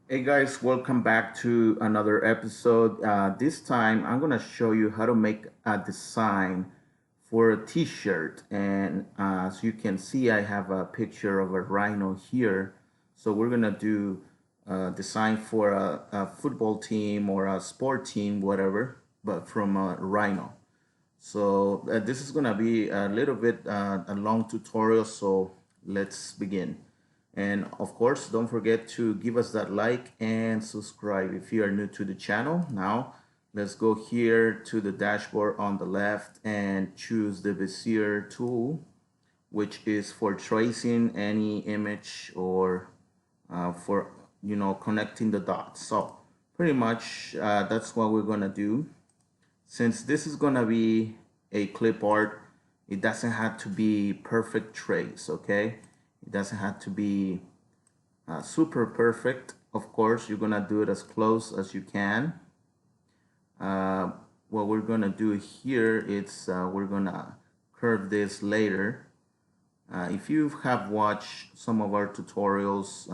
Hey guys, welcome back to another episode. This time I'm gonna show you how to make a design for a t-shirt. And as you can see, I have a picture of a rhino here. So we're gonna do a design for a football team or a sport team, whatever, but from a rhino. So this is gonna be a little bit a long tutorial, so let's begin. And of course, don't forget to give us that like and subscribe if you are new to the channel. Now, let's go here to the dashboard on the left and choose the Bezier tool, which is for tracing any image or for connecting the dots. So pretty much that's what we're gonna do. Since this is gonna be a clip art, it doesn't have to be perfect trace, okay? It doesn't have to be super perfect. Of course, you're gonna do it as close as you can. Uh, what we're gonna do here is we're gonna curve this later. If you have watched some of our tutorials,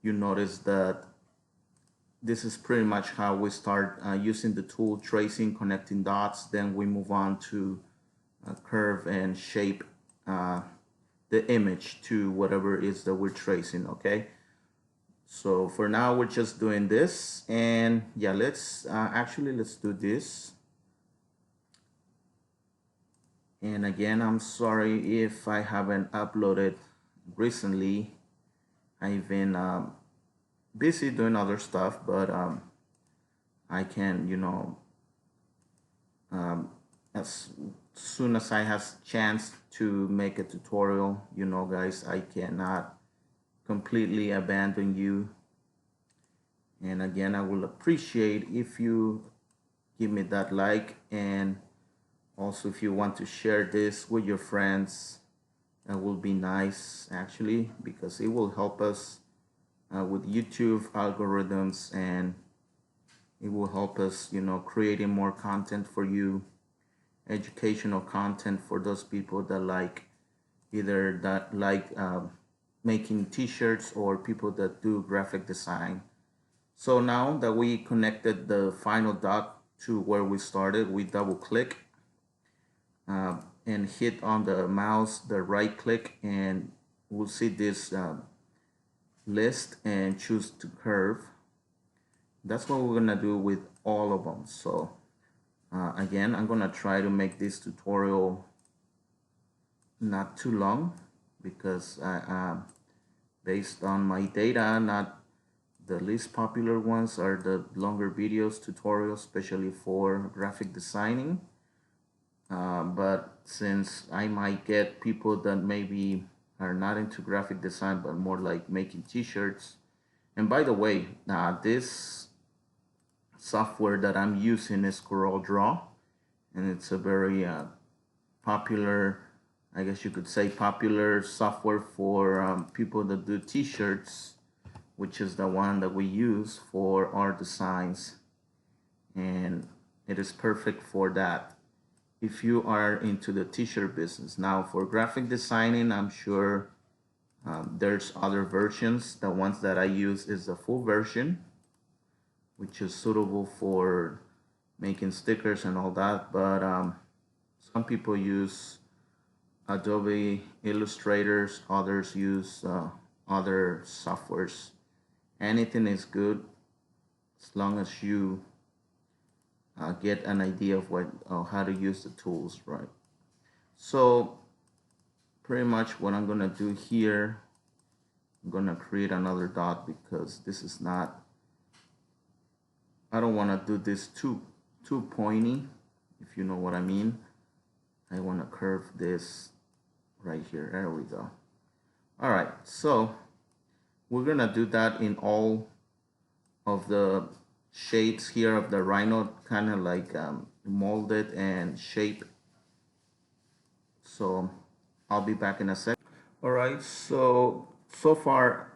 you notice that this is pretty much how we start using the tool tracing, connecting dots. Then we move on to curve and shape the image to whatever it is that we're tracing, okay? So for now, we're just doing this. And yeah, let's do this. And again, I'm sorry if I haven't uploaded recently. I've been busy doing other stuff, but I can, as soon as I have chance to make a tutorial, guys, I cannot completely abandon you. And again, I will appreciate if you give me that like, and also if you want to share this with your friends, that will be nice actually, because it will help us with YouTube algorithms, and it will help us, creating more content for you, educational content for those people that like either that like making t-shirts or people that do graphic design. So now that we connected the final dot to where we started, we double click and hit on the mouse, the right click, and we'll see this list and choose to curve. That's what we're gonna do with all of them. So again, I'm gonna try to make this tutorial not too long, because based on my data, not the least popular ones are the longer videos, tutorials, especially for graphic designing. But since I might get people that maybe are not into graphic design, but more like making t-shirts. And by the way, this software that I'm using is coreldraw, and it's a very popular, I guess you could say, popular software for people that do t-shirts, which is the one that we use for our designs, and it is perfect for that if you are into the t-shirt business. Now for graphic designing, I'm sure there's other versions. The ones that I use is the full version, which is suitable for making stickers and all that, but some people use Adobe Illustrators, others use other softwares. Anything is good as long as you get an idea of what how to use the tools, right? So pretty much what I'm gonna do here, I'm gonna create another dot because this is not, I don't want to do this too pointy, if you know what I mean. I want to curve this right here. There we go. All right, so we're gonna do that in all of the shapes here of the rhino, kind of like molded and shape. So I'll be back in a sec. All right, so far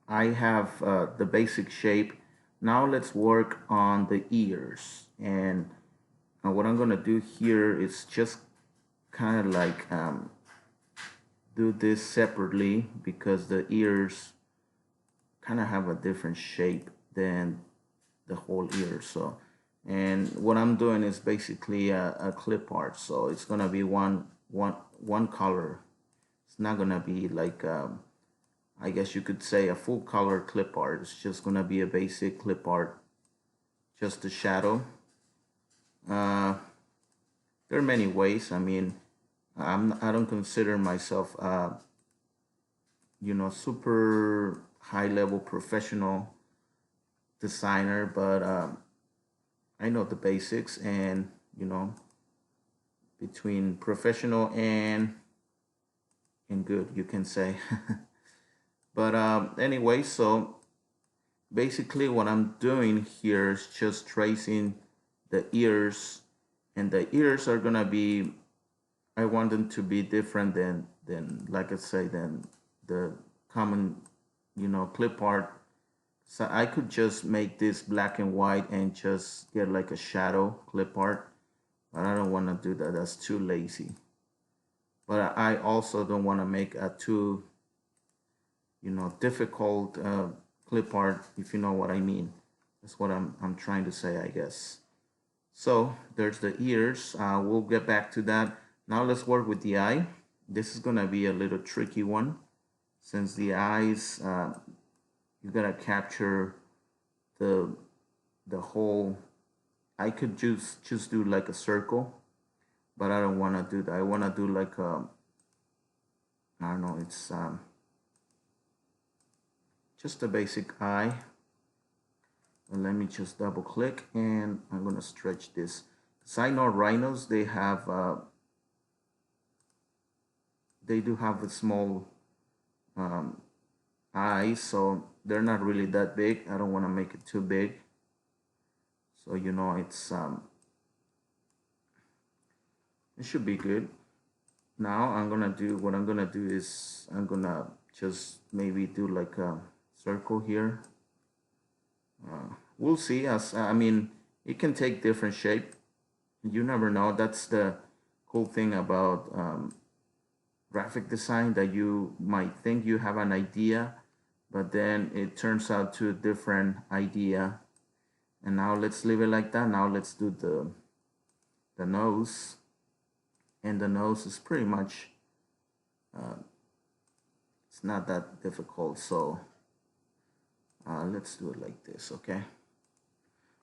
I have the basic shape. Now let's work on the ears. And what I'm gonna do here is just kind of like do this separately, because the ears kind of have a different shape than the whole ear. So, and what I'm doing is basically a clip art. So it's gonna be one color. It's not gonna be like I guess you could say a full color clip art. It's just gonna be a basic clip art, just the shadow. Uh, there are many ways. I mean, I don't consider myself super high level professional designer, but I know the basics, and between professional and good, you can say. But anyway, so basically what I'm doing here is just tracing the ears, and the ears are gonna be, I want them to be different than like I say, than the common clip art. So I could just make this black and white and just get like a shadow clip art, but I don't want to do that. That's too lazy. But I also don't want to make a too difficult clip art, if you know what I mean. That's what I'm trying to say, I guess. So there's the ears. We'll get back to that. Now let's work with the eye. This is gonna be a little tricky one, since the eyes, you gotta capture the whole. I could just do like a circle, but I don't want to do that. I want to do like I don't know. It's just a basic eye. And let me just double click, and I'm gonna stretch this. Because I know rhinos, they do have a small eyes, so they're not really that big. I don't want to make it too big. So it's it should be good. Now what I'm gonna do is I'm gonna just maybe do like a circle here. We'll see. As I mean, it can take different shape. You never know. That's the cool thing about graphic design, that you might think you have an idea, but then it turns out to a different idea. And now let's leave it like that. Now let's do the nose, and the nose is pretty much it's not that difficult. So let's do it like this. Okay,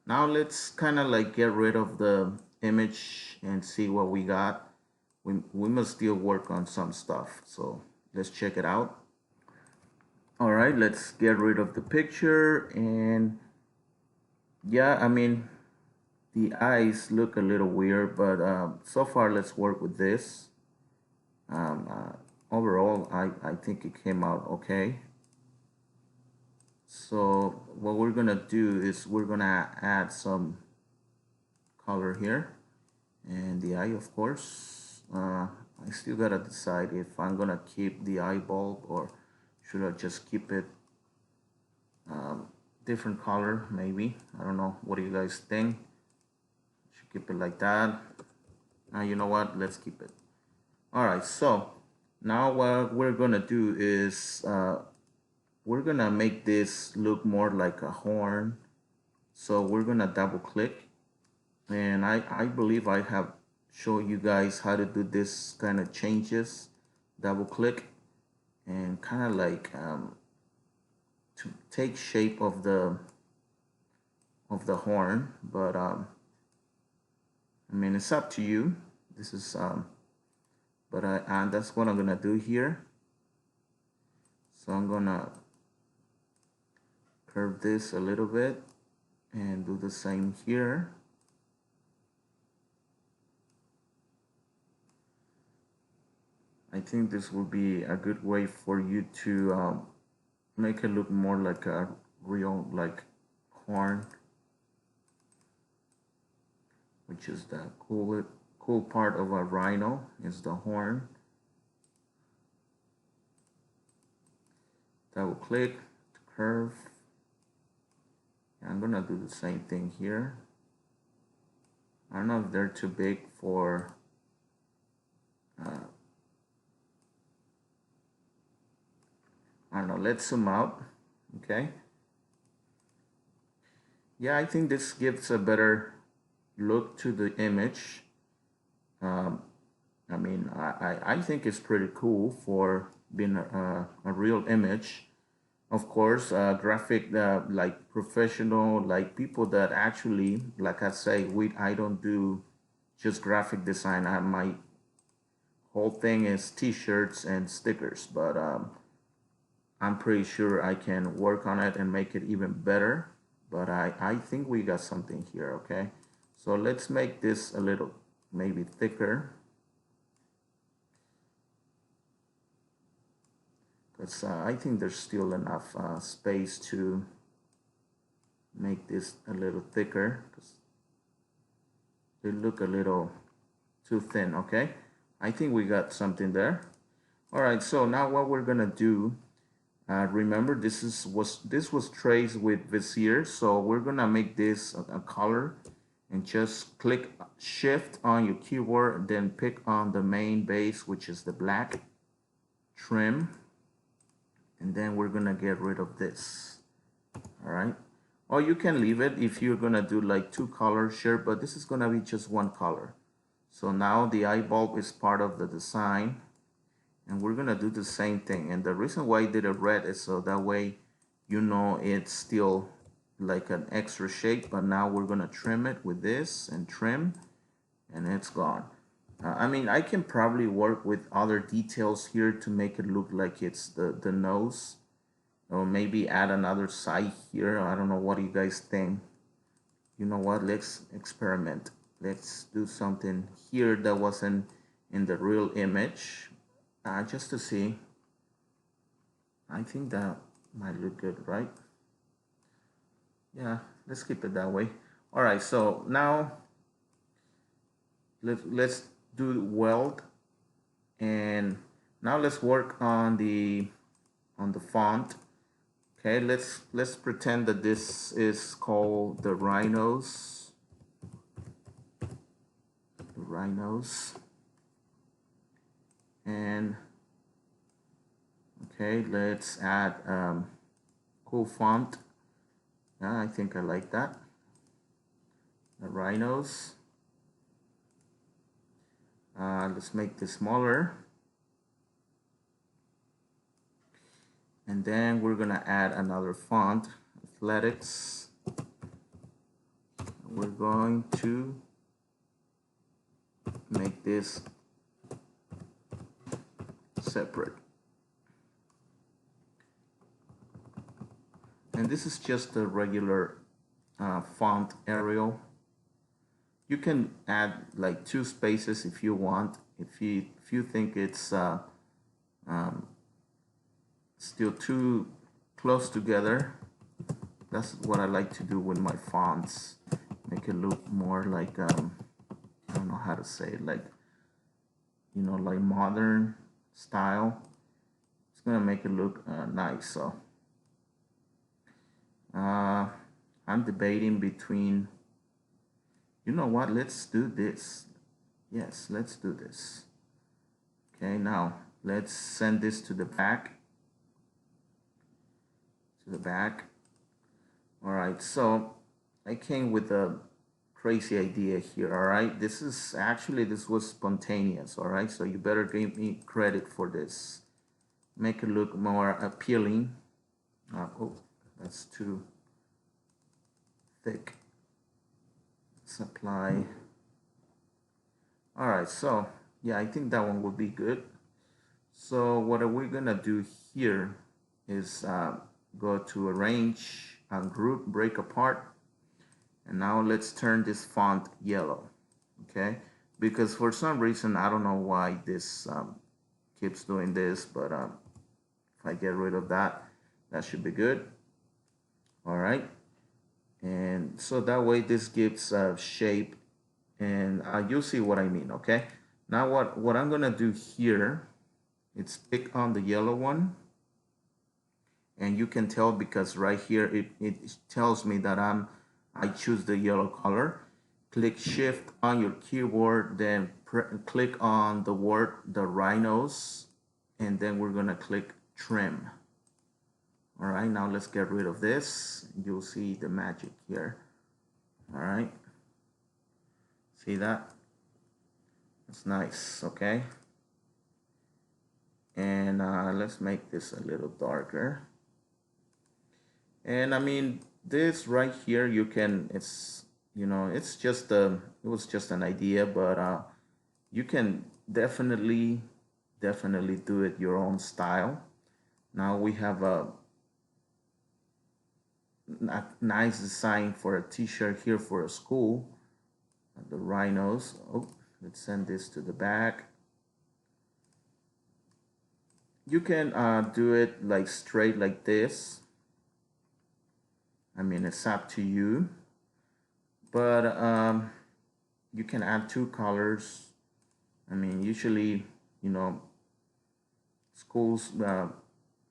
now let's kind of like get rid of the image and see what we got. We must still work on some stuff, so let's check it out. All right, let's get rid of the picture. And yeah, I mean, the eyes look a little weird, but so far let's work with this. Overall, I think it came out okay. So what we're gonna do is we're gonna add some color here, and the eye, of course. I still gotta decide if I'm gonna keep the eyeball, or should I just keep it different color, maybe. I don't know. What do you guys think? Should keep it like that. You know what? Let's keep it. All right, so now what we're gonna do is we're gonna make this look more like a horn. So we're gonna double click, and I believe I have shown you guys how to do this kind of changes. Double click, and kind of like to take shape of the horn. But I mean, it's up to you. This is but and that's what I'm gonna do here. So I'm gonna curve this a little bit and do the same here. I think this will be a good way for you to make it look more like a real like horn, which is the cool part of a rhino, is the horn. Double click to curve. I'm gonna do the same thing here. I don't know if they're too big for I don't know. Let's zoom out. Okay. Yeah, I think this gives a better look to the image. Um, I mean, I think it's pretty cool for being a real image. Of course, graphic, like professional, like people that actually, like I say, I don't do just graphic design. My whole thing is t-shirts and stickers, but I'm pretty sure I can work on it and make it even better. But I think we got something here, okay? So let's make this a little maybe thicker, because I think there's still enough space to make this a little thicker, because they look a little too thin, okay? I think we got something there. All right, so now what we're gonna do, remember this was traced with Bezier, so we're gonna make this a color, and just click shift on your keyboard, then pick on the main base, which is the black, trim, and then we're gonna get rid of this. All right, or you can leave it if you're gonna do like two color shirt, but this is gonna be just one color. So now the eye bulb is part of the design, and we're gonna do the same thing. And the reason why I did it red is so that way you know it's still like an extra shape, but now we're gonna trim it with this and trim, and it's gone. I mean, I can probably work with other details here to make it look like it's the nose, or maybe add another side here. I don't know, what do you guys think? You know what, let's experiment. Let's do something here that wasn't in the real image, just to see. I think that might look good, right? Yeah, let's keep it that way. All right, so now let's do weld, and now let's work on the font. Okay, let's pretend that this is called the rhinos. The rhinos. And okay, let's add cool font. Yeah, I think I like that. The rhinos. Let's make this smaller. And then we're gonna add another font, athletics. We're going to make this separate. And this is just a regular font Arial. You can add like 2 spaces if you want. If you think it's still too close together, that's what I like to do with my fonts. Make it look more like I don't know how to say it, like, you know, like modern style. It's gonna make it look nice. So I'm debating between, you know what, let's do this. Yes, let's do this. Okay, now let's send this to the back. All right, so I came with a crazy idea here. All right, this was spontaneous. All right, so you better give me credit for this. Make it look more appealing. Oh, that's too thick. Let's apply. All right, so yeah, I think that one will be good. So what are we gonna do here is go to arrange, group, break apart, and now let's turn this font yellow. Okay, because for some reason I don't know why this keeps doing this, but if I get rid of that, that should be good. All right, and so that way this gives shape, and you'll see what I mean. Okay, now what I'm gonna do here, it's pick on the yellow one, and you can tell because right here it tells me that I choose the yellow color. Click shift on your keyboard, then click on the word the rhinos, and then we're gonna click trim. All right, now let's get rid of this. You'll see the magic here. All right, see that? It's nice. Okay, and let's make this a little darker. And I mean, this right here, you can, it's, you know, it's just it was just an idea, but you can definitely do it your own style. Now we have a nice design for a t-shirt here for a school, the rhinos. Oh, let's send this to the back. You can do it like straight like this. I mean, it's up to you, but you can add two colors. I mean, usually, you know, schools,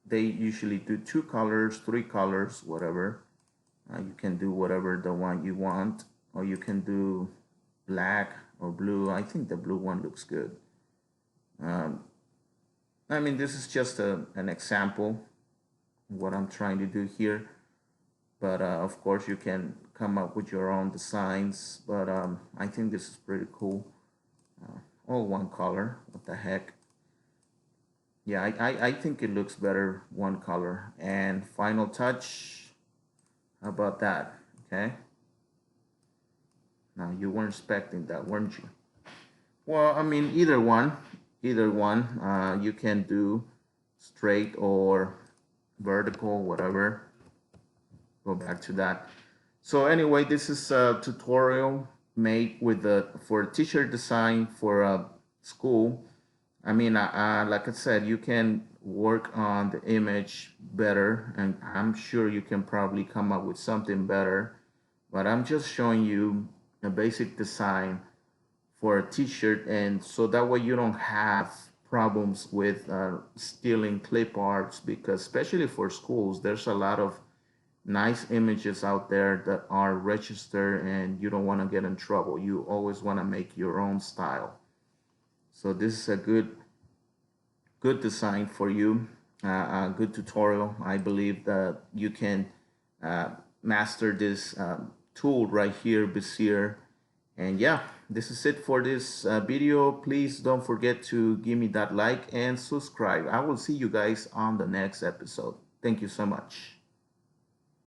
they usually do two colors, three colors, whatever. You can do whatever the one you want, or you can do black or blue. I think the blue one looks good. I mean, this is just an example of what I'm trying to do here. But of course, you can come up with your own designs. But I think this is pretty cool. All one color. What the heck? Yeah, I think it looks better one color. And final touch. How about that? Okay. Now you weren't expecting that, weren't you? Well, I mean, either one. You can do straight or vertical, whatever. Go back to that. So anyway, this is a tutorial made with for a t-shirt design for a school. I mean, like I said, you can work on the image better, and I'm sure you can probably come up with something better. But I'm just showing you a basic design for a t-shirt, and so that way you don't have problems with stealing clip arts, because especially for schools, there's a lot of nice images out there that are registered, and you don't want to get in trouble. You always want to make your own style. So this is a good design for you, a good tutorial. I believe that you can master this tool right here, Bezier. And yeah, this is it for this video. Please don't forget to give me that like and subscribe. I will see you guys on the next episode. Thank you so much.